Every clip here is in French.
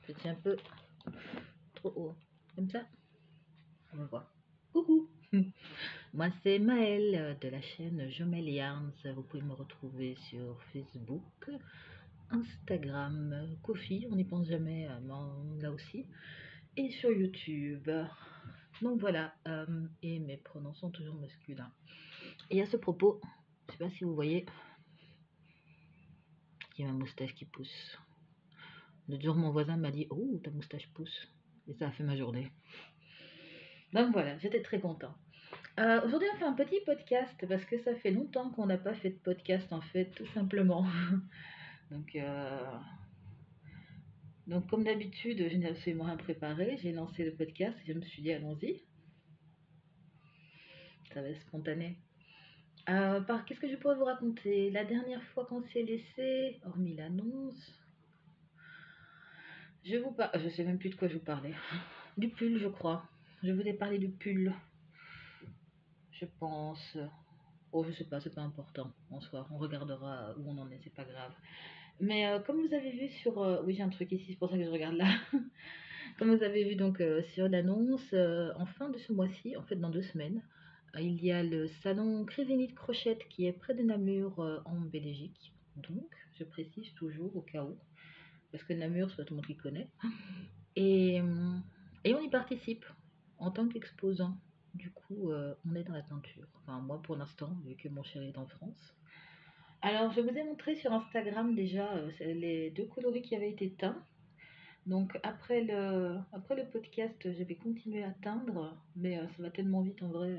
Je tiens un peu trop haut. Comme ça. On va voir. Coucou. Moi c'est Maëlle de la chaîne Jomel Yarns. Vous pouvez me retrouver sur Facebook, Instagram, Ko-fi, on n'y pense jamais, mais là aussi, et sur YouTube. Donc voilà, et mes pronoms sont toujours masculins. Et à ce propos, je sais pas si vous voyez, il y a ma moustache qui pousse. L'autre jour, mon voisin m'a dit « Oh, ta moustache pousse !» Et ça a fait ma journée. Donc voilà, j'étais très content. Aujourd'hui, on fait un petit podcast parce que ça fait longtemps qu'on n'a pas fait de podcast en fait, tout simplement. Donc, comme d'habitude, je n'ai absolument rien préparé. J'ai lancé le podcast et je me suis dit allons-y. Ça va être spontané. Qu'est-ce que je pourrais vous raconter? La dernière fois qu'on s'est laissé, hormis l'annonce, je sais même plus de quoi je vous parlais. Du pull, je crois. Je voulais parler du pull. Je pense. Oh, je sais pas, c'est pas important en soi. On regardera où on en est, c'est pas grave. Mais comme vous avez vu sur. Oui, j'ai un truc ici, c'est pour ça que je regarde là. Comme vous avez vu donc sur l'annonce, en fin de ce mois-ci, en fait dans 2 semaines, il y a le salon Crésinit Crochette qui est près de Namur en Belgique. Donc, je précise toujours au cas où, parce que Namur, c'est pas tout le monde qui connaît. Et, euh, et on y participe en tant qu'exposant. Du coup, on est dans la peinture. Enfin, moi pour l'instant, vu que mon chéri est en France. Alors, je vous ai montré sur Instagram déjà les 2 coloris qui avaient été teints. Donc, après le podcast, je vais continuer à teindre, mais ça va tellement vite en vrai.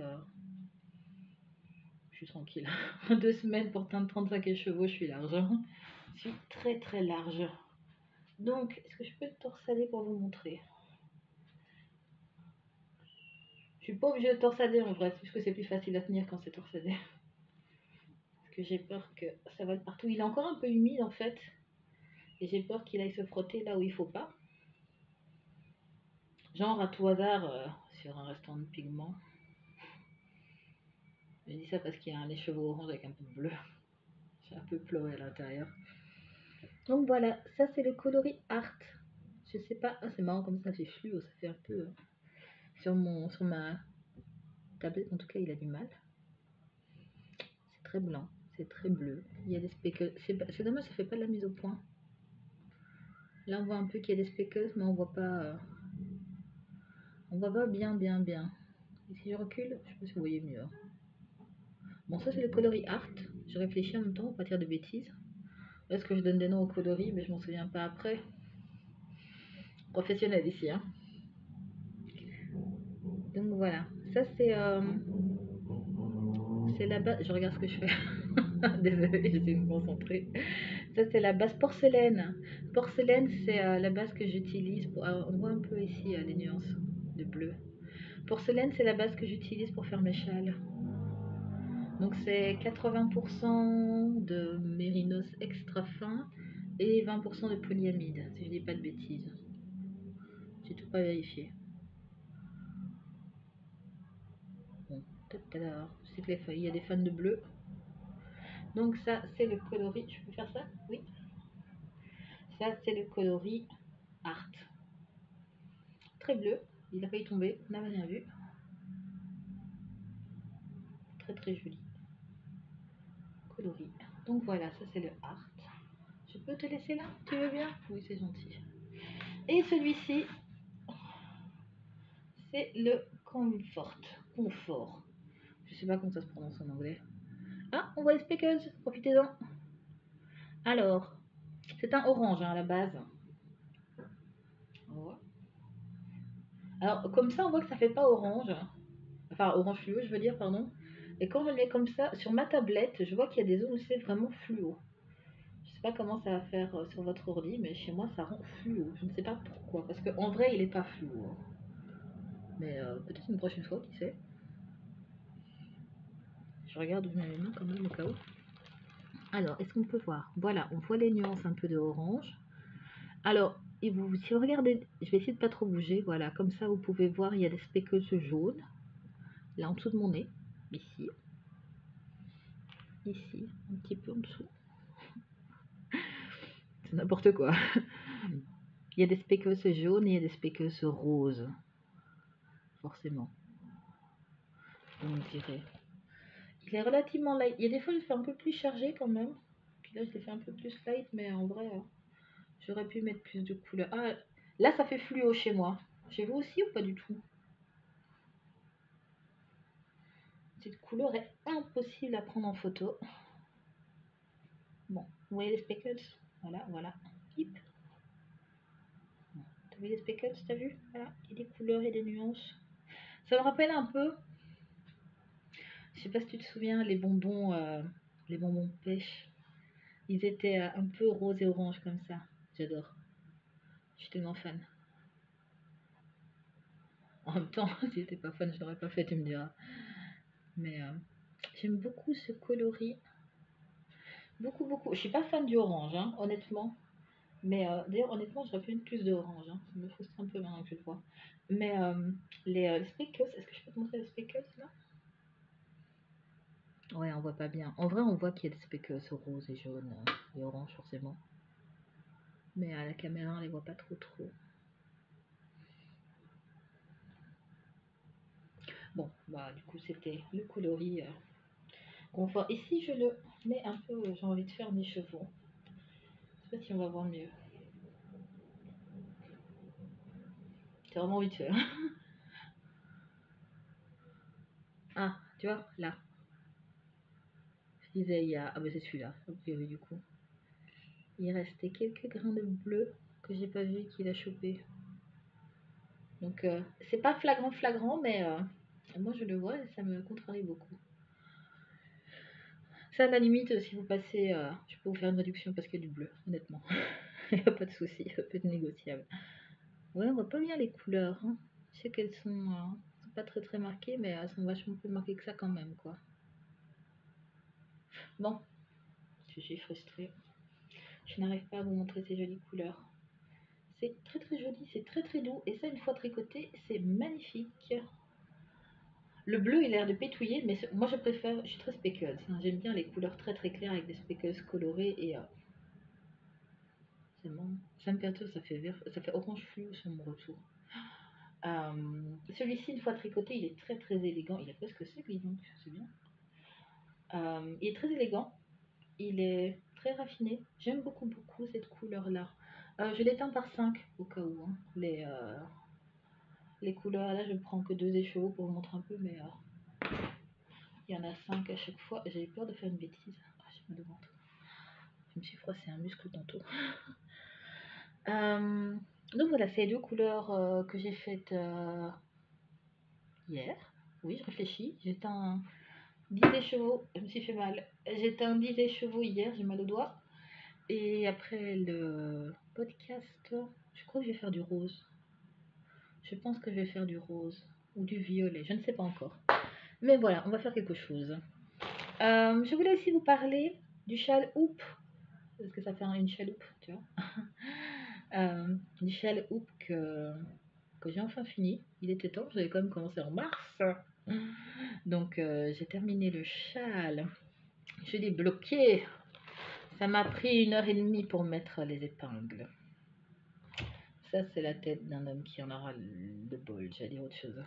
Je suis tranquille. 2 semaines pour teindre 35 chevaux, je suis large. Je suis très très large. Donc, est-ce que je peux torsader pour vous montrer? Je suis pas obligée de torsader en vrai, puisque c'est plus facile à tenir quand c'est torsadé. Parce que j'ai peur que ça vole partout. Il est encore un peu humide en fait. Et j'ai peur qu'il aille se frotter là où il faut pas. Genre à tout hasard sur un restaurant de pigments. Je dis ça parce qu'il y a un lait cheveux orange avec un peu de bleu. J'ai un peu pleuré à l'intérieur. Donc voilà, ça c'est le coloris art. Je sais pas, c'est marrant comme ça, c'est fluo, ça fait un peu sur ma tablette, en tout cas il a du mal. C'est très blanc, c'est très bleu. Il y a des speckles. C'est dommage, ça fait pas de la mise au point. Là on voit un peu qu'il y a des speckles, mais on voit pas bien. Et si je recule, je sais pas si vous voyez mieux. Bon, ça c'est le coloris art. Je réfléchis en même temps pour pas dire de bêtises. Est-ce que je donne des noms au coloris, mais je m'en souviens pas après. Professionnel ici, hein. Donc voilà, ça c'est la base. Je regarde ce que je fais. Désolée, j'essaie de me concentrer. Ça c'est la base porcelaine. Porcelaine, c'est la base que j'utilise pour. On voit un peu ici les nuances de bleu. Porcelaine, c'est la base que j'utilise pour faire mes châles. Donc c'est 80% de mérinos extra fin et 20% de polyamide, si je dis pas de bêtises. J'ai tout pas vérifié. Bon, peut-être alors. Je sais que il y a des fans de bleu. Donc ça, c'est le coloris. Je peux faire ça? Oui. Ça, c'est le coloris art. Très bleu. Il a failli tomber. On n'avait rien vu. Très très joli. Coloris. Donc voilà, ça c'est le art. Je peux te laisser là? Tu veux bien? Oui, c'est gentil. Et celui-ci, c'est le comfort. Confort. Je sais pas comment ça se prononce en anglais. Ah, on voit les speckles. Profitez-en. Alors, c'est un orange hein, à la base. On voit. Alors, comme ça, on voit que ça fait pas orange. Enfin, orange fluo, je veux dire, pardon. Et quand je le mets comme ça, sur ma tablette, je vois qu'il y a des zones où c'est vraiment fluo. Je sais pas comment ça va faire sur votre ordi, mais chez moi, ça rend fluo. Je ne sais pas pourquoi, parce qu'en vrai, il est pas fluo. Hein. Mais peut-être une prochaine fois, qui sait. Je regarde où je m'avais mis quand même au cas où. Alors, est-ce qu'on peut voir? Voilà, on voit les nuances un peu de orange. Alors, si vous regardez, je vais essayer de pas trop bouger. Voilà, comme ça, vous pouvez voir, il y a des speckles jaunes. Là, en dessous de mon nez. Ici. Ici, un petit peu en dessous. C'est n'importe quoi. Il y a des speckles jaunes et il y a des speckles roses. Forcément. On dirait. Il est relativement light. Il y a des fois, je le fais un peu plus chargé quand même. Puis là, je l'ai fait un peu plus light, mais en vrai, j'aurais pu mettre plus de couleurs. Ah, là, ça fait fluo chez moi. Chez vous aussi ou pas du tout? Cette couleur est impossible à prendre en photo. Bon, vous voyez les speckles? Voilà, voilà. Hip. T'as vu les speckles? T'as vu? Voilà, il y a des couleurs et des nuances. Ça me rappelle un peu, je sais pas si tu te souviens, les bonbons pêche. Ils étaient un peu rose et orange comme ça. J'adore. Je suis tellement fan. En même temps, si j'étais pas fan, je l'aurais pas fait, tu me diras. Mais j'aime beaucoup ce coloris. Beaucoup, beaucoup. Je suis pas fan du orange, hein, honnêtement. Mais d'ailleurs, honnêtement, j'aurais pu mettre plus d'orange. Hein. Ça me frustre un peu maintenant que je le vois. Mais les speckles, est-ce que je peux te montrer les speckles là? Ouais, on voit pas bien. En vrai, on voit qu'il y a des speckles roses et jaunes et orange forcément. Mais à la caméra, on les voit pas trop trop. Bon, bah du coup, c'était le coloris qu'on voit. Et si je le mets un peu, j'ai envie de faire mes chevaux. Je sais pas si on va voir mieux. C'est vraiment envie de faire. Ah, tu vois, là. Je disais, il y a... Ah bah c'est celui-là, a priori du coup. Il restait quelques grains de bleu que j'ai pas vu qu'il a chopé. Donc c'est pas flagrant flagrant, mais moi je le vois et ça me contrarie beaucoup. Ça à la limite, si vous passez, je peux vous faire une réduction parce qu'il y a du bleu, honnêtement. Il n'y a pas de souci, ça peut être négociable. Ouais, on voit pas bien les couleurs. Hein. Je sais qu'elles sont pas très très marquées, mais elles sont vachement plus marquées que ça quand même, quoi. Bon, je suis frustrée. Je n'arrive pas à vous montrer ces jolies couleurs. C'est très très joli, c'est très très doux. Et ça, une fois tricoté, c'est magnifique. Le bleu, il a l'air de pétouiller, mais moi je préfère, je suis très speckles. Hein. J'aime bien les couleurs très très claires avec des speckles colorés et ça me perturbe, ça fait vert, ça fait orange fluo sur mon retour. Celui-ci, une fois tricoté, il est très très élégant. Il a presque sec, lui donc, c'est bien. Il est très élégant, il est très raffiné. J'aime beaucoup beaucoup cette couleur-là. Je l'éteins par 5 au cas où. Hein. Les couleurs, là, je prends que 2 écheveaux pour vous montrer un peu, mais il y en a 5 à chaque fois. J'avais peur de faire une bêtise. Ah, j'ai mal au ventre. Je me suis froissé un muscle tantôt. Donc voilà, c'est les 2 couleurs que j'ai faites hier. Oui, je réfléchis. J'étais un 10 écheveaux, je me suis fait mal. J'étais un 10 écheveaux hier, j'ai mal au doigt. Et après le podcast, je crois que je vais faire du rose. Je pense que je vais faire du rose ou du violet, je ne sais pas encore. Mais voilà, on va faire quelque chose. Je voulais aussi vous parler du châle hoop. Parce que ça fait une chaloupe, tu vois. Du châle hoop que j'ai enfin fini. Il était temps, j'avais quand même commencé en mars. Donc j'ai terminé le châle. Je l'ai bloqué. Ça m'a pris 1h30 pour mettre les épingles. Ça, c'est la tête d'un homme qui en aura le bol, j'allais dire autre chose.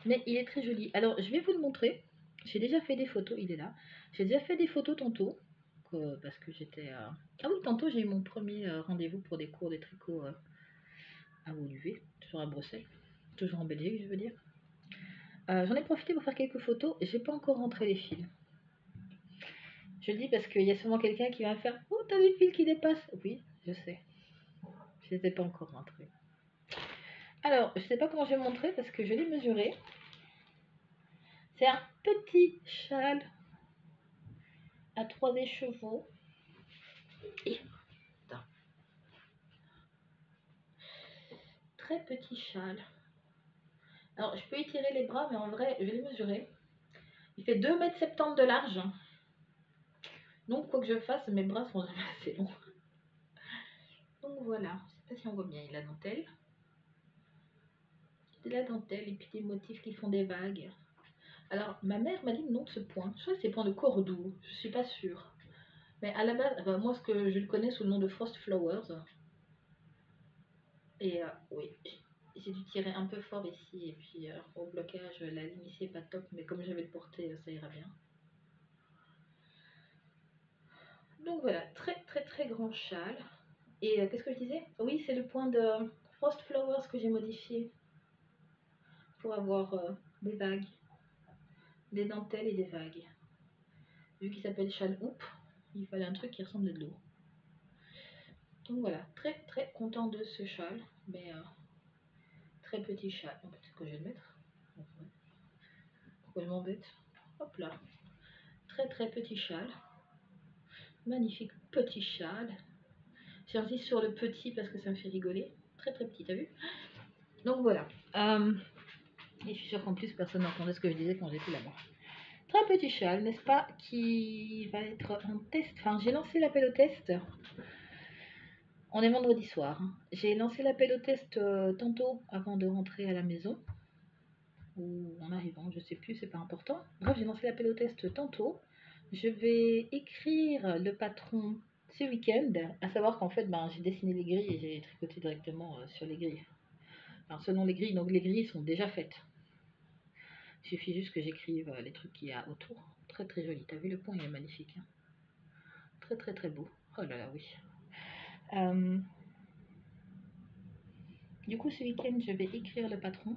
Mais il est très joli. Alors, je vais vous le montrer. J'ai déjà fait des photos, il est là. J'ai déjà fait des photos tantôt. Parce que j'étais... Ah oui, tantôt, j'ai eu mon premier rendez-vous pour des cours de tricot à Woluwe, toujours à Bruxelles. Toujours en Belgique, je veux dire. J'en ai profité pour faire quelques photos. J'ai pas encore rentré les fils. Je le dis parce qu'il y a souvent quelqu'un qui va me faire « Oh, t'as des fils qui dépassent !» Oui, je sais. Je les ai pas encore rentrés. Alors, je sais pas comment je vais montrer parce que je l'ai mesuré. C'est un petit châle à 3 écheveaux. Et... Très petit châle. Alors, je peux étirer les bras, mais en vrai, je l'ai mesuré. Il fait 2,70 m de large. Donc, quoi que je fasse, mes bras sont jamais assez longs. Donc voilà, je sais pas si on voit bien, il y a la dentelle. De la dentelle et puis des motifs qui font des vagues. Alors, ma mère m'a dit le nom de ce point. Je crois que c'est point de Cordoue, je suis pas sûre. Mais à la base, moi, ce que je le connais sous le nom de Frost Flowers. Et oui, j'ai dû tirer un peu fort ici. Et puis au blocage, la ligne ici est pas top. Mais comme je vais le porter, ça ira bien. Donc voilà, très grand châle. Et qu'est-ce que je disais? Oui, c'est le point de Frost Flowers que j'ai modifié pour avoir des vagues, des dentelles et des vagues. Vu qu'il s'appelle châle hoop, il fallait un truc qui ressemble à de l'eau. Donc voilà, très content de ce châle, mais très petit châle. Peut-être que je vais le mettre. Pourquoi je m'embête? Hop là, très petit châle. Magnifique petit châle. J'insiste sur le petit parce que ça me fait rigoler. Très petit, t'as vu? Donc voilà. Et je suis sûre qu'en plus personne n'entendait ce que je disais quand j'étais là-bas. Très petit châle, n'est-ce pas? Qui va être en test. Enfin, j'ai lancé l'appel au test. On est vendredi soir. J'ai lancé l'appel au test tantôt avant de rentrer à la maison. Ou en arrivant, je sais plus, c'est pas important. Bref, j'ai lancé l'appel au test tantôt. Je vais écrire le patron ce week-end, à savoir qu'en fait, j'ai dessiné les grilles et j'ai tricoté directement sur les grilles. Enfin, selon les grilles, donc les grilles sont déjà faites. Il suffit juste que j'écrive les trucs qu'il y a autour. Très joli. T'as vu le point, il est magnifique. Hein. Très beau. Oh là là, oui. Du coup, ce week-end, je vais écrire le patron.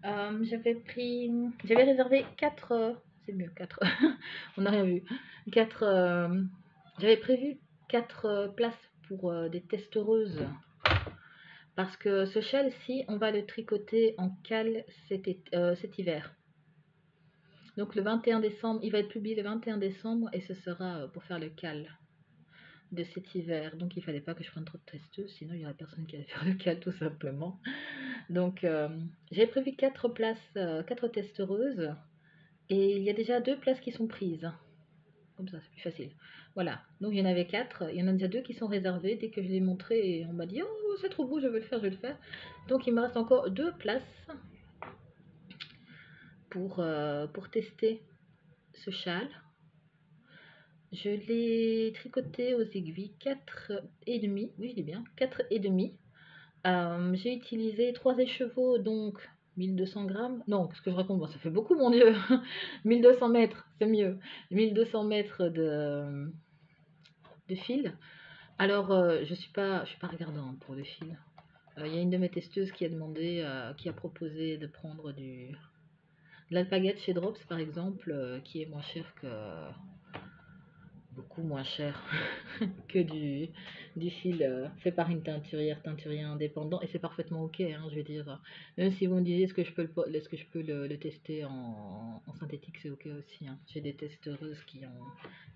J'avais réservé 4, c'est mieux, 4, on n'a rien vu. 4, j'avais prévu 4 places pour des testereuses. Parce que ce châle-ci, on va le tricoter en cale cet hiver. Donc le 21 décembre, il va être publié le 21 décembre et ce sera pour faire le cale de cet hiver. Donc il fallait pas que je prenne trop de testeuses, sinon il y aurait personne qui allait faire le cale tout simplement. Donc j'ai prévu 4 places, 4 testereuses. Et il y a déjà 2 places qui sont prises. Comme ça, c'est plus facile. Voilà. Donc il y en avait 4. Il y en a déjà 2 qui sont réservées. Dès que je les ai montrées, on m'a dit oh c'est trop beau, je veux le faire, je vais le faire. Donc il me reste encore 2 places pour tester ce châle. Je l'ai tricoté aux aiguilles 4,5. Oui, je dis bien 4,5. J'ai utilisé 3 écheveaux, donc 1200 grammes. Non, qu'est-ce que je raconte? Bon, ça fait beaucoup, mon Dieu. 1200 mètres, c'est mieux. 1200 mètres de fil. Alors, je suis pas regardante pour le fil. Il y a une de mes testeuses qui a demandé, qui a proposé de prendre de l'alpaguette chez Drops, par exemple, qui est moins cher que beaucoup moins cher que du fil fait par une teinturier indépendant et c'est parfaitement ok, hein, je veux dire, même si vous me disiez est-ce que je peux le tester en synthétique, c'est ok aussi, hein. J'ai des testeuses qui ont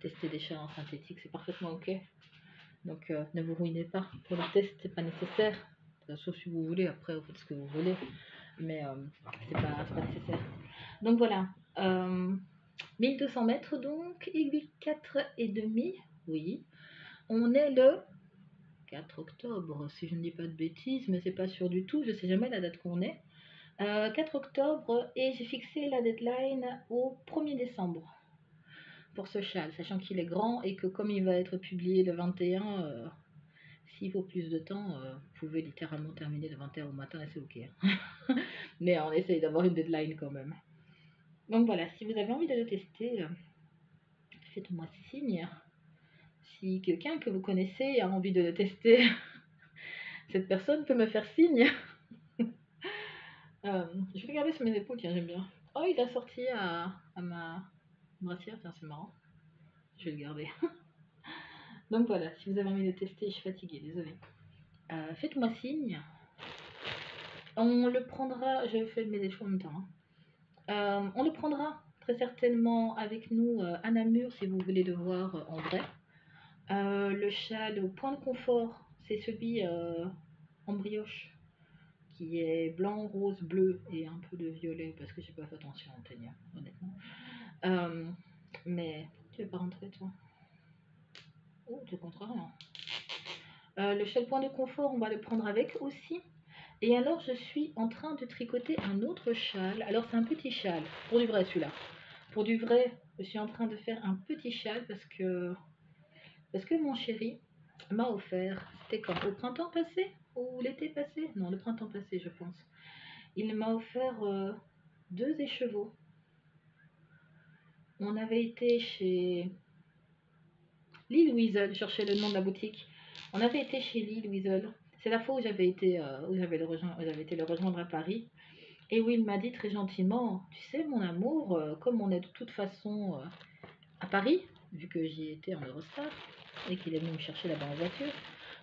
testé des chats en synthétique, c'est parfaitement ok, donc ne vous ruinez pas pour le test, c'est pas nécessaire, sauf si vous voulez, après vous faites ce que vous voulez, mais c'est pas nécessaire. Donc voilà, 1200 mètres donc, aiguille 4,5, oui. On est le 4 octobre, si je ne dis pas de bêtises, mais c'est pas sûr du tout, je sais jamais la date qu'on est. 4 octobre et j'ai fixé la deadline au 1er décembre pour ce châle, sachant qu'il est grand et que comme il va être publié le 21, s'il faut plus de temps, vous pouvez littéralement terminer le 21 au matin et c'est ok. Mais on essaye d'avoir une deadline quand même. Donc voilà, si vous avez envie de le tester, faites-moi signe. Si quelqu'un que vous connaissez a envie de le tester, cette personne peut me faire signe. Je vais regarder sur mes épaules, tiens, j'aime bien. Oh, il a sorti à ma brassière, tiens, c'est marrant. Je vais le garder. Donc voilà, si vous avez envie de tester, je suis fatiguée, désolée. Faites-moi signe. On le prendra, je fais mes défauts en même temps. Hein. On le prendra très certainement avec nous à Namur si vous voulez le voir en vrai. Le châle au point de confort, c'est celui en brioche qui est blanc, rose, bleu et un peu de violet parce que j'ai pas fait attention en teignant, honnêtement. Mais tu veux pas rentrer toi? Oh, tu contraire. Le châle point de confort, on va le prendre avec aussi. Et alors, je suis en train de tricoter un autre châle. Alors, c'est un petit châle, pour du vrai celui-là. Pour du vrai, je suis en train de faire un petit châle parce que mon chéri m'a offert, c'était quand? Au printemps passé? Ou l'été passé? Non, le printemps passé, je pense. Il m'a offert 2 écheveaux. On avait été chez Lille Weasel, je cherchais le nom de la boutique. On avait été chez Lille Weasel. C'est la fois où j'avais été, où j'avais été le rejoindre à Paris. Et où il m'a dit très gentiment, tu sais mon amour, comme on est de toute façon à Paris, vu que j'y étais en Eurostar, et qu'il est venu me chercher là-bas en voiture,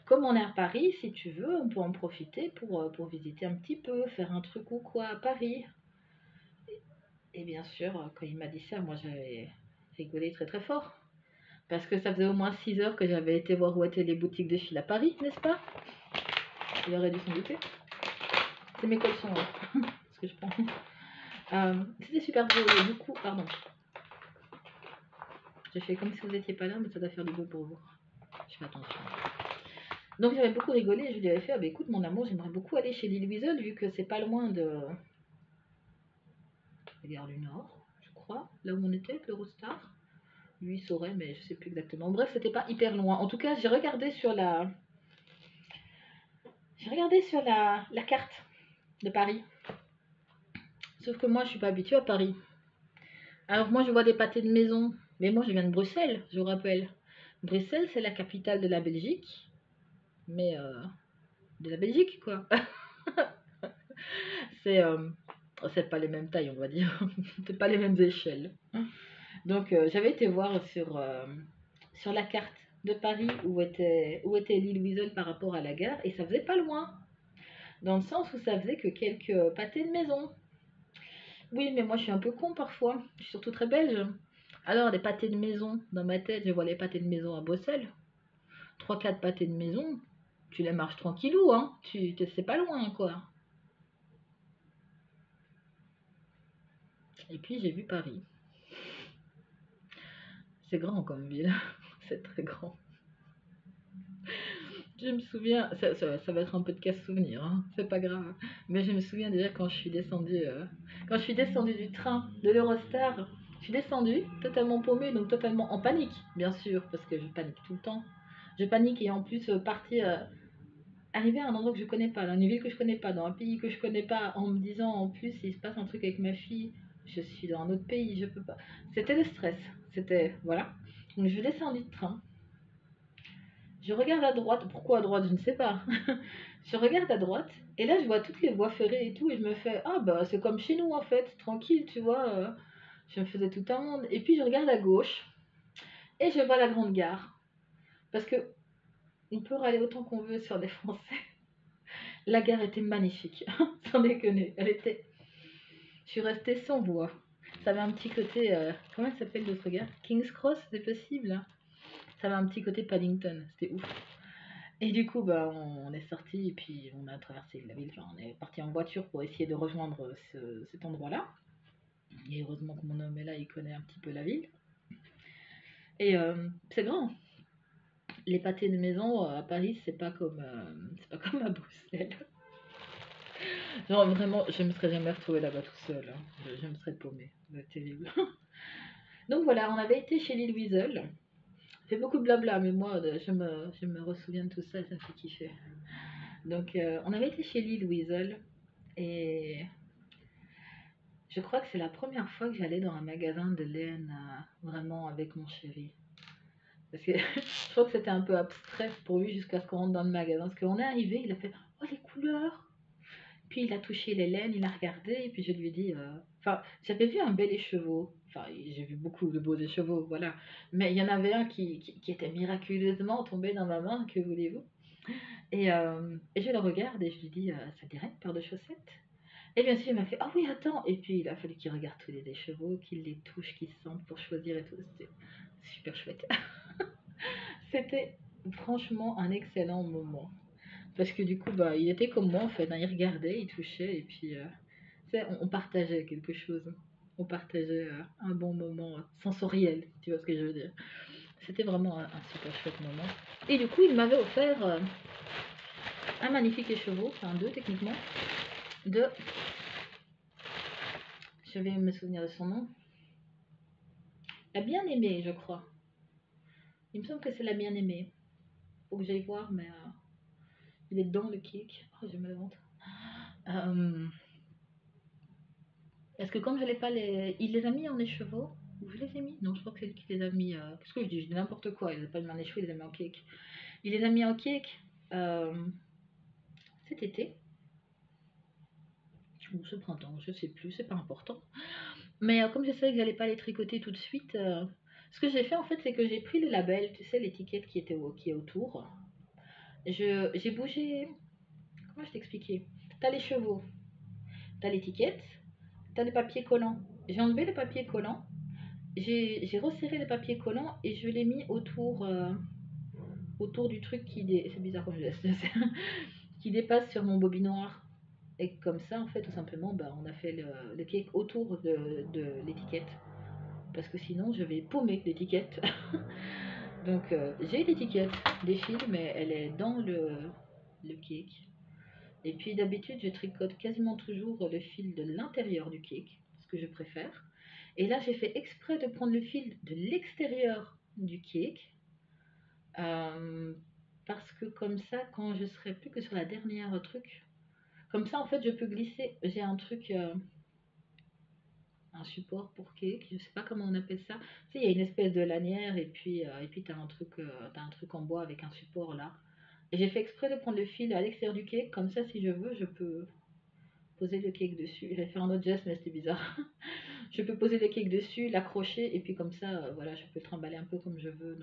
comme on est à Paris, si tu veux, on peut en profiter pour visiter un petit peu, faire un truc ou quoi à Paris. Et bien sûr, quand il m'a dit ça, moi j'avais rigolé très très fort. Parce que ça faisait au moins 6 heures que j'avais été voir où étaient les boutiques de fil à Paris, n'est-ce pas? Il aurait dû s'en douter. C'est mes colsons, hein, ce que je prends. C'était super beau, et du coup, pardon. J'ai fait comme si vous n'étiez pas là, mais ça doit faire du beau pour vous. Je fais attention. Donc j'avais beaucoup rigolé et je lui avais fait, ah, bah, écoute mon amour, j'aimerais beaucoup aller chez Lille Weasel vu que c'est pas loin de la gare du Nord, je crois, là où on était avec l'Eurostar. Lui il saurait, mais je sais plus exactement. Bref, c'était pas hyper loin. En tout cas, j'ai regardé sur la carte de Paris. Sauf que moi, je suis pas habituée à Paris. Alors moi, je vois des pâtés de maison. Mais moi, je viens de Bruxelles, je vous rappelle. Bruxelles, c'est la capitale de la Belgique. Mais de la Belgique, quoi. c'est c'est pas les mêmes tailles, on va dire. C'est pas les mêmes échelles. Donc, j'avais été voir sur la carte de Paris où était l'île Wiesel par rapport à la gare. Et ça faisait pas loin. Dans le sens où ça faisait que quelques pâtés de maison. Oui, mais moi, je suis un peu con parfois. Je suis surtout très belge. Alors, des pâtés de maison, dans ma tête, je vois les pâtés de maison à Bruxelles. 3-4 pâtés de maison, tu les marches tranquillou, hein. C'est pas loin, quoi. Et puis, j'ai vu Paris. C'est grand comme ville. C'est très grand. Je me souviens, ça va être un peu de casse-souvenir, hein. C'est pas grave. Mais je me souviens déjà quand je suis descendue du train de l'Eurostar, je suis descendue totalement paumée, donc totalement en panique, bien sûr, parce que je panique tout le temps. Je panique et en plus arriver à un endroit que je connais pas, dans une ville que je connais pas, dans un pays que je connais pas, en me disant en plus il se passe un truc avec ma fille, je suis dans un autre pays, je peux pas. C'était le stress, c'était voilà. Donc je descends du train, je regarde à droite, pourquoi à droite, je ne sais pas. Je regarde à droite et là je vois toutes les voies ferrées et tout et je me fais ah bah c'est comme chez nous en fait, tranquille, tu vois. Je me faisais tout un monde et puis je regarde à gauche et je vois la grande gare parce que on peut râler autant qu'on veut sur les Français. La gare était magnifique, sans déconner. Je suis restée sans voix. Ça avait un petit côté, comment elle s'appelle l'autre gare? King's Cross, c'est possible, hein. Ça avait un petit côté Paddington, c'était ouf. Et du coup, bah, on est sorti et puis on a traversé la ville. Enfin, on est parti en voiture pour essayer de rejoindre cet endroit-là. Et heureusement que mon homme est là, il connaît un petit peu la ville. Et c'est grand. Les pâtés de maison à Paris, c'est pas comme à Bruxelles. Genre vraiment, je me serais jamais retrouvée là-bas tout seul, hein. Je me serais paumée. C'est terrible. Donc voilà, on avait été chez Lille Weasel. Fait beaucoup de blabla, mais moi, je me ressouviens de tout ça, ça me fait kiffer. Donc, on avait été chez Lille Weasel et je crois que c'est la première fois que j'allais dans un magasin de laine vraiment avec mon chéri. Parce que je crois que c'était un peu abstrait pour lui jusqu'à ce qu'on rentre dans le magasin. Parce qu'on est arrivé, il a fait oh les couleurs. Puis il a touché les laines, il a regardé, et puis je lui ai dit. Enfin, j'avais vu un bel écheveau. Enfin, j'ai vu beaucoup de beaux écheveaux, voilà. Mais il y en avait un qui était miraculeusement tombé dans ma main, que voulez-vous? Et je le regarde et je lui dis ça te dirait une paire de chaussettes? Et bien sûr, il m'a fait ah oui, attends. Et puis il a fallu qu'il regarde tous les écheveaux, qu'il les touche, qu'il sente pour choisir et tout. C'était super chouette. C'était franchement un excellent moment. Parce que du coup, bah, il était comme moi en fait, hein. Il regardait, il touchait, et puis on partageait quelque chose. On partageait un bon moment sensoriel, tu vois ce que je veux dire. C'était vraiment un super chouette moment. Et du coup, il m'avait offert un magnifique écheveau, enfin deux techniquement, de, je vais me souvenir de son nom, la bien-aimée, je crois. Il me semble que c'est la bien-aimée. faut que j'aille voir, mais il est dans le cake. Oh, j'ai mal au ventre. Euh, Est-ce que comme je l'ai pas les... Il les a mis en écheveau? Ou je les ai mis? Non, je crois que c'est lui qui les a mis. Qu'est-ce que je dis? Je dis n'importe quoi. Il les a pas mis en écheveau, il les a mis en cake. Il les a mis en cake euh, cet été. Ou ce printemps, je sais plus, c'est pas important. Mais comme je savais que j'allais pas les tricoter tout de suite, ce que j'ai fait en fait, c'est que j'ai pris le label, tu sais, l'étiquette qui est autour. J'ai bougé. Comment je t'expliquais? T'as les chevaux, t'as l'étiquette, t'as le papier collant. J'ai enlevé le papier collant, j'ai resserré le papier collant et je l'ai mis autour du truc c'est bizarre comme geste, qui dépasse sur mon bobinoir. Et comme ça, en fait, tout simplement, bah, on a fait le cake autour de l'étiquette. Parce que sinon, je vais paumer l'étiquette. Donc, j'ai l'étiquette des fils, mais elle est dans le cake. Et puis, d'habitude, je tricote quasiment toujours le fil de l'intérieur du cake, ce que je préfère. Et là, j'ai fait exprès de prendre le fil de l'extérieur du cake. euh, Parce que comme ça, quand je serai plus que sur la dernière truc, comme ça, en fait, je peux glisser. J'ai un truc, un support pour cake, je sais pas comment on appelle ça. Tu sais, il y a une espèce de lanière et puis t'as un truc en bois avec un support là. Et j'ai fait exprès de prendre le fil à l'extérieur du cake, comme ça, si je veux, je peux poser le cake dessus. J'allais faire un autre geste, mais c'était bizarre. Je peux poser le cake dessus, l'accrocher, et puis comme ça, voilà, je peux le trimballer un peu comme je veux.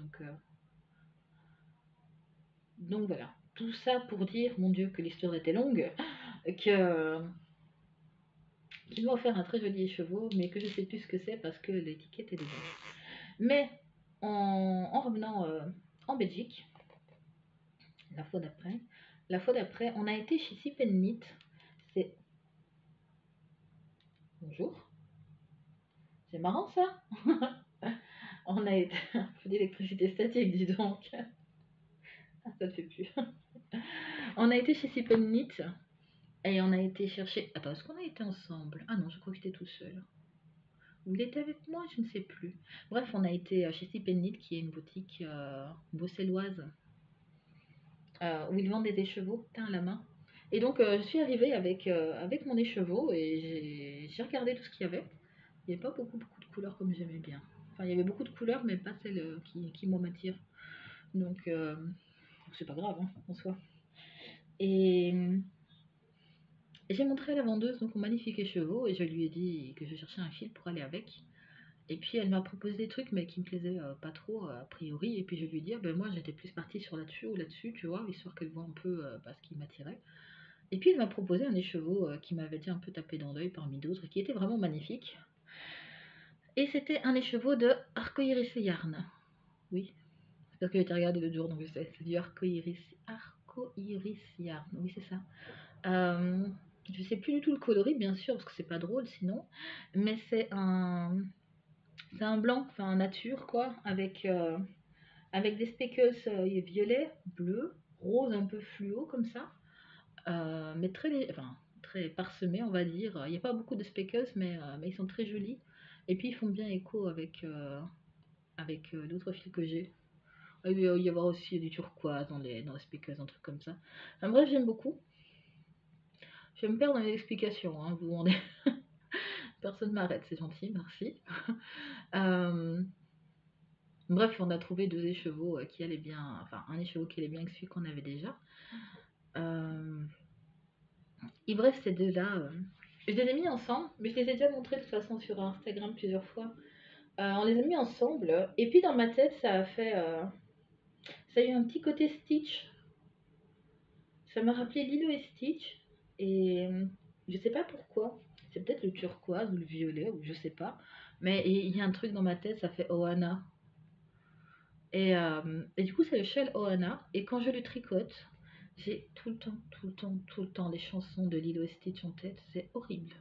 Donc voilà. Tout ça pour dire, mon Dieu, que l'histoire était longue, que qu'il m'a offert un très joli écheveau, mais que je sais plus ce que c'est parce que l'étiquette est dedans. Mais en revenant en Belgique, la fois d'après, on a été chez Sip Knit. C'est bonjour, c'est marrant ça. On a été un peu d'électricité statique, dis donc. Ah, ça ne fait plus. On a été chez Sip Knit et on a été chercher. Attends, est-ce qu'on a été ensemble? Ah non, je crois que j'étais tout seul. Ou il était avec moi, je ne sais plus. Bref, on a été chez Sip Knit, qui est une boutique bruxelloise où ils vendent des écheveaux teints à la main. Et donc, je suis arrivée avec mon écheveau et j'ai regardé tout ce qu'il y avait. Il n'y avait pas beaucoup de couleurs comme j'aimais bien. Enfin, il y avait beaucoup de couleurs, mais pas celles qui moi m'attirent. Donc, c'est pas grave, hein, en soi. Et j'ai montré à la vendeuse donc, mon magnifique écheveau et je lui ai dit que je cherchais un fil pour aller avec. Et puis elle m'a proposé des trucs mais qui me plaisaient pas trop a priori. Et puis je lui ai dit, ah, ben moi j'étais plus partie sur là-dessus ou là-dessus, tu vois, histoire qu'elle voit un peu ce qui m'attirait. Et puis elle m'a proposé un écheveau qui m'avait dit un peu tapé dans l'œil parmi d'autres, qui était vraiment magnifique. Et c'était un écheveau de Arcoiris Yarn. Oui, c'est parce que j'ai été regarder l'autre jour, donc je sais, c'est du Arcoiris Yarn, oui c'est ça. Euh, je sais plus du tout le coloris, bien sûr, parce que c'est pas drôle sinon, mais c'est un blanc, enfin nature quoi, avec des speckles violets, bleus, rose un peu fluo comme ça, mais enfin, très parsemés on va dire. Il n'y a pas beaucoup de speckles, mais ils sont très jolis. Et puis ils font bien écho avec l'autre fil que j'ai. Il va y avoir aussi du turquoise dans les speckles, un truc comme ça. Enfin, bref, j'aime beaucoup. Je vais me perdre dans les explications, hein, vous demandez. Personne m'arrête, c'est gentil, merci. Euh, Bref, on a trouvé deux écheveaux qui allaient bien, enfin un écheveau qui allait bien que celui qu'on avait déjà. Euh, et bref, ces deux-là, je les ai mis ensemble, mais je les ai déjà montrés de toute façon sur Instagram plusieurs fois. On les a mis ensemble, et puis dans ma tête, ça a eu un petit côté Stitch. Ça m'a rappelé Lilo et Stitch, et je sais pas pourquoi. C'est peut-être le turquoise ou le violet, ou je sais pas. Mais il y a un truc dans ma tête, ça fait Ohana. Et du coup, c'est le shell Ohana. Et quand je le tricote, j'ai tout le temps les chansons de Lilo et Stitch en tête. C'est horrible.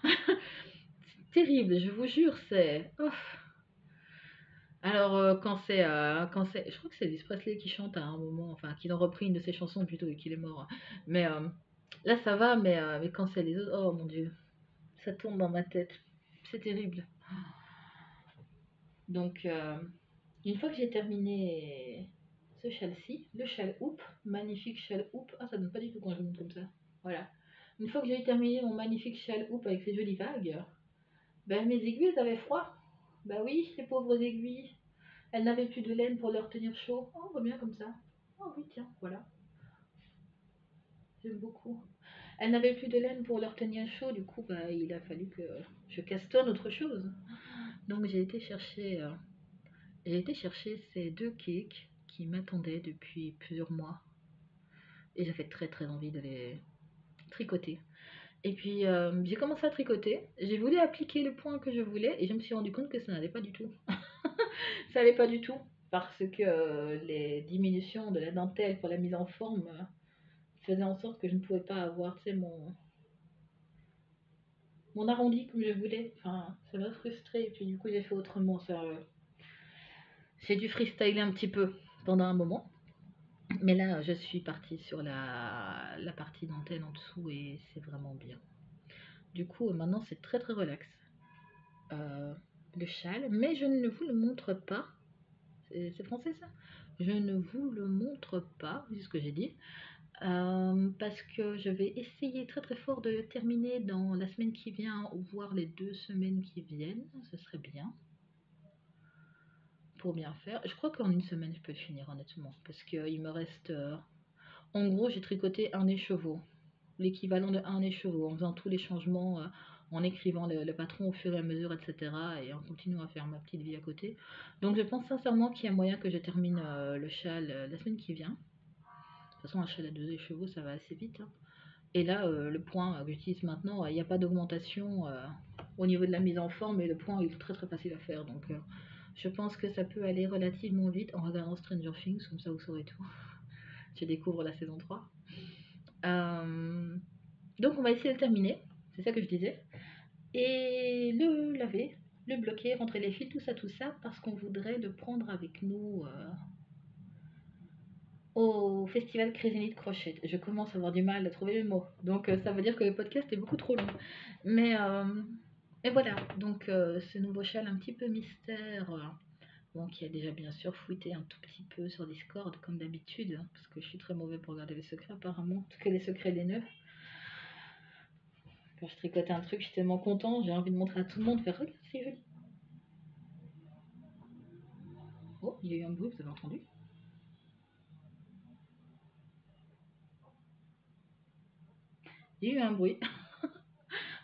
C'est terrible, je vous jure, c'est. Oh. Alors, je crois que c'est Elvis Presley qui chante à un moment, enfin, qui ont repris une de ses chansons plutôt et qu'il est mort. Mais là, ça va, mais quand c'est les autres, oh mon Dieu, ça tourne dans ma tête. C'est terrible. Donc, une fois que j'ai terminé ce châle-ci, le châle houppe, magnifique châle houppe. Ah, ça donne pas du tout quand je monte comme ça. Voilà. Une fois que j'ai terminé mon magnifique châle houppe avec ses jolies vagues, ben mes aiguilles elles avaient froid. Ben oui, les pauvres aiguilles. Elles n'avaient plus de laine pour leur tenir chaud. Oh, on voit bien comme ça. Oh oui, tiens, voilà. J'aime beaucoup. Elles n'avaient plus de laine pour leur tenir chaud, du coup, bah, il a fallu que je castonne autre chose. Donc j'ai été chercher ces deux cakes qui m'attendaient depuis plusieurs mois. Et j'avais très très envie de les tricoter. Et puis j'ai commencé à tricoter, j'ai voulu appliquer le point que je voulais et je me suis rendu compte que ça n'allait pas du tout. Ça n'allait pas du tout parce que les diminutions de la dentelle pour la mise en forme faisaient en sorte que je ne pouvais pas avoir, tu sais, mon arrondi comme je voulais. Enfin, ça m'a frustrée et puis du coup j'ai fait autrement. J'ai dû freestyler un petit peu pendant un moment. Mais là, je suis partie sur la partie dentelle en dessous et c'est vraiment bien. Du coup, maintenant, c'est très très relax. Euh, le châle, mais je ne vous le montre pas. C'est français ça? Je ne vous le montre pas, c'est ce que j'ai dit. Parce que je vais essayer très très fort de terminer dans la semaine qui vient, ou voire les 2 semaines qui viennent. Ce serait bien pour bien faire. Je crois qu'en une semaine, je peux le finir honnêtement. Parce qu'il me reste... en gros, j'ai tricoté un écheveau. L'équivalent de un écheveau, en faisant tous les changements, en écrivant le patron au fur et à mesure, etc. Et en continuant à faire ma petite vie à côté. Donc je pense sincèrement qu'il y a moyen que je termine le châle la semaine qui vient. De toute façon, un châle à 2 écheveaux, ça va assez vite, hein. Et là, le point que j'utilise maintenant, il n'y a pas d'augmentation au niveau de la mise en forme, et le point est très très facile à faire. Donc je pense que ça peut aller relativement vite en regardant Stranger Things, comme ça vous saurez tout. Je découvre la saison 3. Donc on va essayer de terminer, c'est ça que je disais. Et le laver, le bloquer, rentrer les fils, tout ça, parce qu'on voudrait le prendre avec nous au festival Crésinite Crochet. Je commence à avoir du mal à trouver les mots, donc ça veut dire que le podcast est beaucoup trop long. Mais et voilà, donc ce nouveau châle un petit peu mystère, bon, qui a déjà bien sûr fouetté un tout petit peu sur Discord, comme d'habitude, hein, parce que je suis très mauvais pour garder les secrets apparemment, en tout cas les secrets des nœuds. Quand je tricote un truc, je suis tellement content, j'ai envie de montrer à tout le monde, faire regarde, c'est joli. Oh, il y a eu un bruit, vous avez entendu? Il y a eu un bruit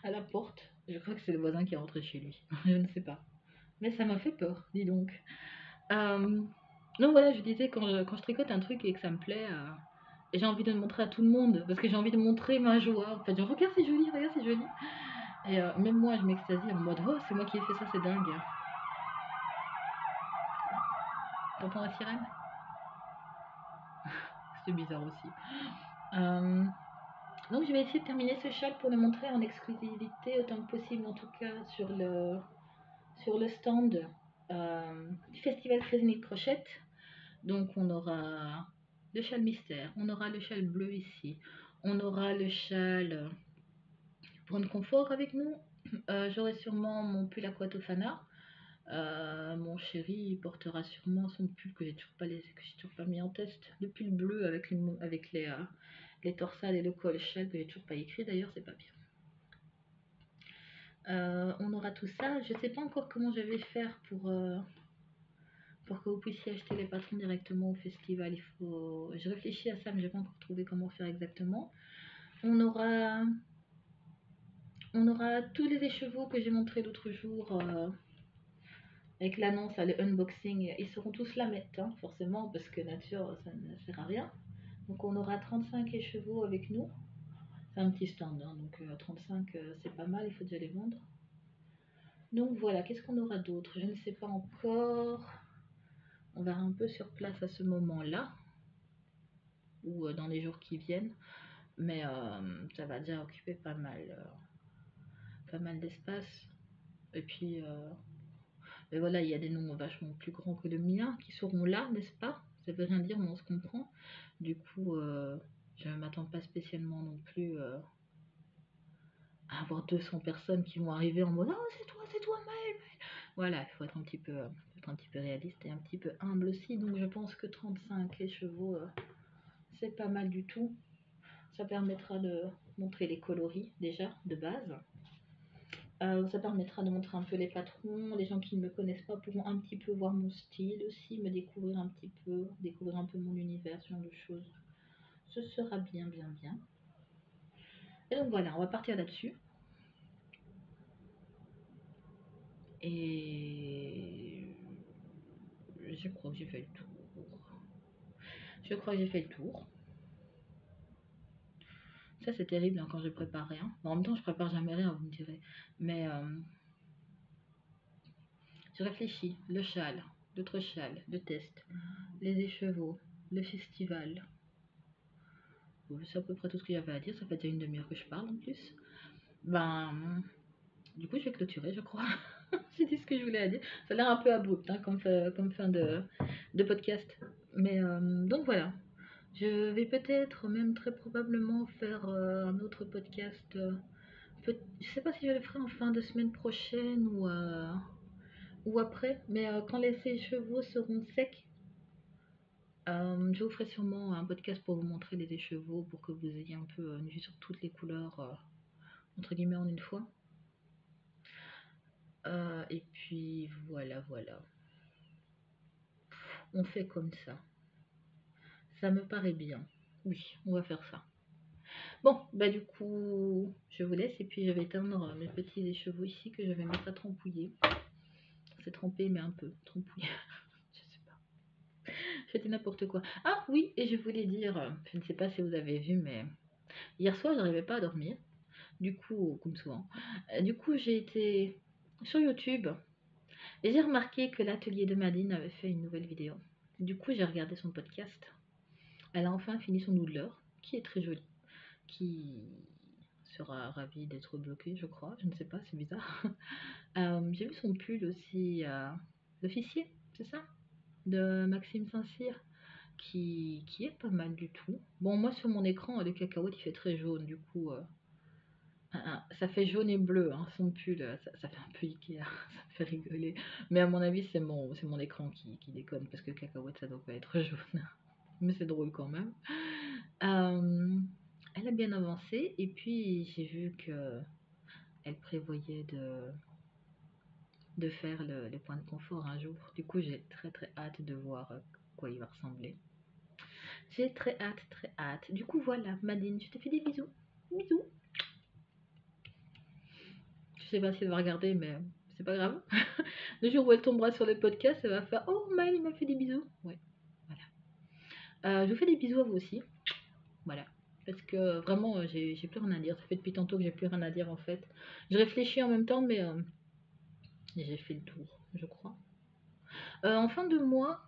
à la porte. Je crois que c'est le voisin qui est rentré chez lui. Je ne sais pas. Mais ça m'a fait peur, dis donc. Euh, donc voilà, je disais, quand je tricote un truc et que ça me plaît, j'ai envie de le montrer à tout le monde. Parce que j'ai envie de montrer ma joie. Enfin, dire, regarde, c'est joli, regarde, c'est joli. Et même moi, je m'extasie en mode, oh, c'est moi qui ai fait ça, c'est dingue. T'entends la sirène? C'est bizarre aussi. Euh, Donc je vais essayer de terminer ce châle pour le montrer en exclusivité autant que possible, en tout cas sur le stand du festival Crésinite Crochette. Donc on aura le châle mystère, on aura le châle bleu ici, on aura le châle pour le confort avec nous. J'aurai sûrement mon pull Aquatofana. Mon chéri portera sûrement son pull que j'ai toujours pas mis en test. Le pull bleu avec les torsades et le col shell que j'ai toujours pas écrit d'ailleurs, c'est pas bien. On aura tout ça. Je sais pas encore comment je vais faire pour que vous puissiez acheter les patrons directement au festival. Je réfléchis à ça, mais j'ai pas encore trouvé comment faire exactement. On aura, on aura tous les écheveaux que j'ai montré l'autre jour avec l'annonce, le unboxing. Ils seront tous là maintenant, forcément, parce que nature, ça ne sert à rien. Donc on aura 35 écheveaux avec nous. C'est un petit stand, hein, donc 35 c'est pas mal, il faut déjà les vendre. Donc voilà, qu'est-ce qu'on aura d'autre? Je ne sais pas encore. On verra un peu sur place à ce moment-là, ou dans les jours qui viennent. Mais ça va déjà occuper pas mal d'espace. Et puis, mais voilà, il y a des noms vachement plus grands que le mien qui seront là, n'est-ce pas? Ça veut rien dire, mais on se comprend. Du coup, je ne m'attends pas spécialement non plus à avoir 200 personnes qui vont arriver en mode «Oh, c'est toi, Maël!» Voilà, il faut être un petit peu être un petit peu réaliste et un petit peu humble aussi. Donc je pense que 35 chevaux, c'est pas mal du tout. Ça permettra de montrer les coloris déjà de base. Ça permettra de montrer un peu les patrons. Les gens qui ne me connaissent pas pourront un petit peu voir mon style aussi, me découvrir un petit peu, découvrir un peu mon univers, ce genre de choses. Ce sera bien, bien, bien. Et donc voilà, on va partir là-dessus. Et je crois que j'ai fait le tour. Je crois que j'ai fait le tour. Ça, c'est terrible hein, quand je prépare rien. Bon, en même temps, je prépare jamais rien, vous me direz. Mais je réfléchis. Le châle, d'autres châles, le test, les écheveaux, le festival. Bon, c'est à peu près tout ce que j'avais à dire. Ça fait déjà une demi-heure que je parle en plus. Ben, du coup, je vais clôturer, je crois. J'ai dit ce que je voulais à dire. Ça a l'air un peu abrupt hein, comme fin de podcast. Mais donc voilà. Je vais peut-être même très probablement faire un autre podcast. Je sais pas si je le ferai en fin de semaine prochaine ou après, mais quand les chevaux seront secs, je vous ferai sûrement un podcast pour vous montrer les écheveaux, pour que vous ayez un peu une vue sur toutes les couleurs, entre guillemets, en une fois. Et puis voilà, voilà. On fait comme ça. Ça me paraît bien. Oui, on va faire ça. Bon, bah du coup, je vous laisse et puis je vais éteindre mes petits écheveaux ici que je vais mettre à trempouiller. C'est trempé, mais un peu trempouillé. Je sais pas. Je fais n'importe quoi. Ah oui, et je voulais dire, je ne sais pas si vous avez vu, mais hier soir, j'arrivais pas à dormir. Du coup, comme souvent. Du coup, j'ai été sur YouTube et j'ai remarqué que l'atelier de Madine avait fait une nouvelle vidéo. Du coup, j'ai regardé son podcast. Elle a enfin fini son noodler, qui est très joli, qui sera ravie d'être bloquée, je crois. Je ne sais pas, c'est bizarre. J'ai vu son pull aussi, l'officier, c'est ça? De Maxime Saint-Cyr, qui est pas mal du tout. Bon, moi sur mon écran, le cacahuète il fait très jaune, du coup, ça fait jaune et bleu, hein, son pull, ça fait un peu Ikea, ça me fait rigoler. Mais à mon avis, c'est mon écran qui déconne, parce que cacahuète ça doit pas être jaune. Mais c'est drôle quand même. Euh, Elle a bien avancé, et puis j'ai vu que elle prévoyait de faire les points de confort un jour. Du coup, j'ai très très hâte de voir quoi il va ressembler. J'ai très hâte, très hâte. Du coup, voilà, Madine, je te fais des bisous. Bisous. Je sais pas si elle va regarder, mais c'est pas grave. Le jour où elle tombera sur le podcast, elle va faire oh, Maëlle, il m'a fait des bisous. Ouais, voilà. Je vous fais des bisous à vous aussi. Voilà. Parce que vraiment, j'ai plus rien à dire. Ça fait depuis tantôt que j'ai plus rien à dire en fait. Je réfléchis en même temps, mais j'ai fait le tour, je crois. En fin de mois,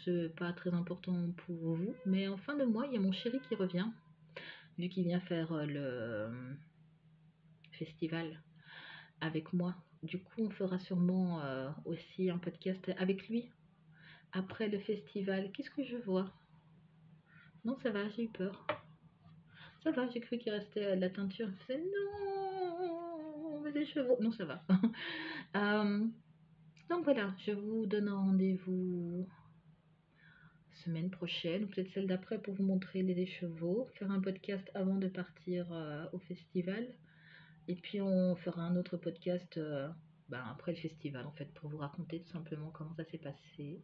c'est pas très important pour vous, mais en fin de mois, il y a mon chéri qui revient, vu qu'il vient faire le festival avec moi. Du coup, on fera sûrement aussi un podcast avec lui après le festival. Qu'est-ce que je vois? Non, ça va, j'ai eu peur. Ça va, j'ai cru qu'il restait de la teinture. Je faisais non, mais les chevaux. Non, ça va. Euh, donc voilà, je vous donne un rendez-vous semaine prochaine, ou peut-être celle d'après pour vous montrer les écheveaux, faire un podcast avant de partir au festival. Et puis on fera un autre podcast après le festival en fait, pour vous raconter tout simplement comment ça s'est passé.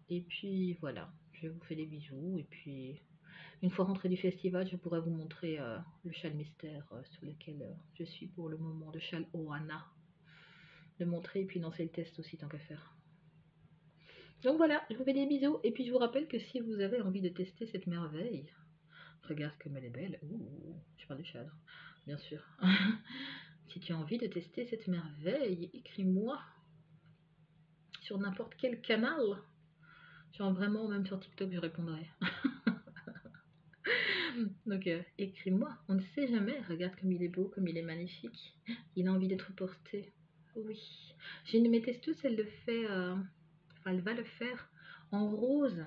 Et puis voilà, je vous fais des bisous. Et puis une fois rentré du festival, je pourrai vous montrer le châle mystère sur lequel je suis pour le moment, le châle Ohana. Le montrer et puis lancer le test aussi tant qu'à faire. Donc voilà, je vous fais des bisous. Et puis je vous rappelle que si vous avez envie de tester cette merveille, regarde comme elle est belle. Ouh, je parle du châle, bien sûr. Si tu as envie de tester cette merveille, écris-moi sur n'importe quel canal. Genre vraiment, même sur TikTok, je répondrai. Donc écris-moi, on ne sait jamais. Regarde comme il est beau, comme il est magnifique. Il a envie d'être porté. Oui. J'ai une de mes testeuses, elle le fait, elle va le faire en rose.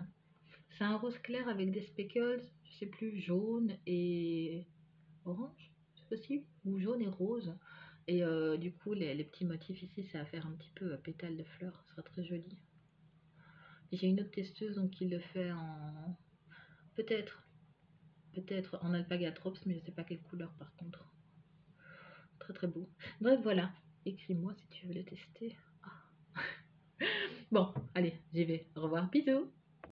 C'est un rose clair avec des speckles, je sais plus, jaune et orange, c'est possible, ou jaune et rose. Et du coup, les petits motifs ici, c'est à faire un petit peu pétales de fleurs. Ce sera très joli. Et j'ai une autre testeuse donc, qui le fait en... Peut-être en alpagatrops, mais je sais pas quelle couleur par contre. Très très beau. Bref, voilà. Écris-moi si tu veux le tester. Ah. Bon, allez, j'y vais. Au revoir, bisous.